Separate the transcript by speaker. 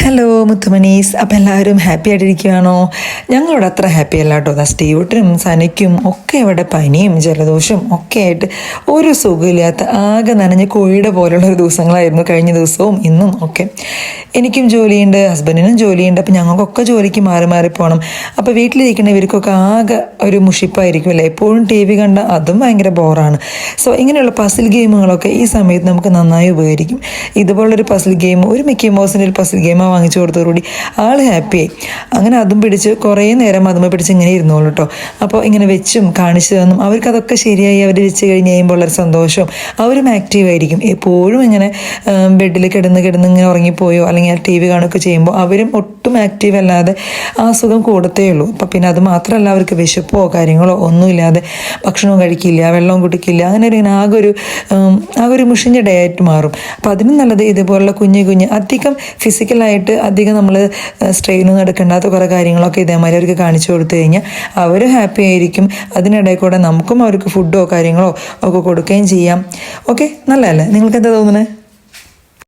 Speaker 1: Hello മുത്തുമണീസ്, അപ്പം എല്ലാവരും happy ആയിട്ടിരിക്കുകയാണോ? ഞങ്ങളിവിടെ അത്ര ഹാപ്പി അല്ല കേട്ടോ. സ്റ്റീവട്ടിനും സനയ്ക്കും ഒക്കെ ഇവിടെ പനിയും ജലദോഷവും ഒക്കെ ആയിട്ട് ഒരു സുഖമില്ലാത്ത ആകെ നനഞ്ഞ് കോഴിയുടെ പോലുള്ള ഒരു ദിവസങ്ങളായിരുന്നു കഴിഞ്ഞ ദിവസവും ഇന്നും ഒക്കെ. എനിക്കും ജോലിയുണ്ട്, ഹസ്ബൻഡിനും ജോലിയുണ്ട്. അപ്പം ഞങ്ങൾക്കൊക്കെ ജോലിക്ക് മാറി മാറി പോകണം. അപ്പോൾ വീട്ടിലിരിക്കുന്ന ഇവർക്കൊക്കെ ആകെ ഒരു മുഷിപ്പായിരിക്കും അല്ലേ. എപ്പോഴും ടി വി കണ്ട അതും ഭയങ്കര ബോറാണ്. സോ ഇങ്ങനെയുള്ള പസിൽ ഗെയിമുകളൊക്കെ ഈ സമയത്ത് നമുക്ക് നന്നായി ഉപകരിക്കും. ഇതുപോലൊരു പസിൽ ഗെയിം, ഒരു മിക്കി മൗസിൻ്റെ ഒരു പസിൽ ഗെയിം വാങ്ങിച്ചു കൊടുത്തോടുകൂടി ആൾ ഹാപ്പിയായി. അങ്ങനെ അതും പിടിച്ച് കുറേ നേരം അതുമ്മ പിടിച്ച് ഇങ്ങനെ ഇരുന്നോളൂ കേട്ടോ. അപ്പോൾ ഇങ്ങനെ വെച്ചും കാണിച്ചു തന്നും അവർക്കതൊക്കെ ശരിയായി അവർ വെച്ച് കഴിഞ്ഞ് കഴിയുമ്പോൾ ഉള്ളൊരു സന്തോഷവും അവരും ആക്റ്റീവായിരിക്കും. എപ്പോഴും ഇങ്ങനെ ബെഡിൽ കിടന്ന് ഇങ്ങനെ ഉറങ്ങിപ്പോയോ അല്ലെങ്കിൽ ടി വി കാണുകയൊക്കെ ചെയ്യുമ്പോൾ അവരും ഒട്ടും ആക്റ്റീവ് അല്ലാതെ ആ സുഖം കൂടത്തേ ഉള്ളൂ. അപ്പം പിന്നെ അത് മാത്രമല്ല, അവർക്ക് വിശപ്പോ കാര്യങ്ങളോ ഒന്നുമില്ലാതെ ഭക്ഷണവും കഴിക്കില്ല, വെള്ളവും കുടിക്കില്ല. അങ്ങനെ ആകെ ഒരു മുഷിഞ്ഞ ഡേ ആയിട്ട് മാറും. അപ്പം അതിനും നല്ലത് ഇതുപോലുള്ള കുഞ്ഞ് അധികം ഫിസിക്കലായിട്ട് അധികം നമ്മൾ സ്ട്രെയിനൊന്നും എടുക്കേണ്ടാത്ത കുറേ കാര്യങ്ങളൊക്കെ ഇതേമാതിരി അവർക്ക് കാണിച്ചു കൊടുത്തു കഴിഞ്ഞാൽ അവർ ഹാപ്പി ആയിരിക്കും. അതിനിടയിൽ കൂടെ നമുക്കും അവർക്ക് ഫുഡോ കാര്യങ്ങളോ ഒക്കെ കൊടുക്കുകയും ചെയ്യാം. ഓക്കെ, നല്ലതല്ലേ? നിങ്ങൾക്ക് എന്താ തോന്നുന്നത്?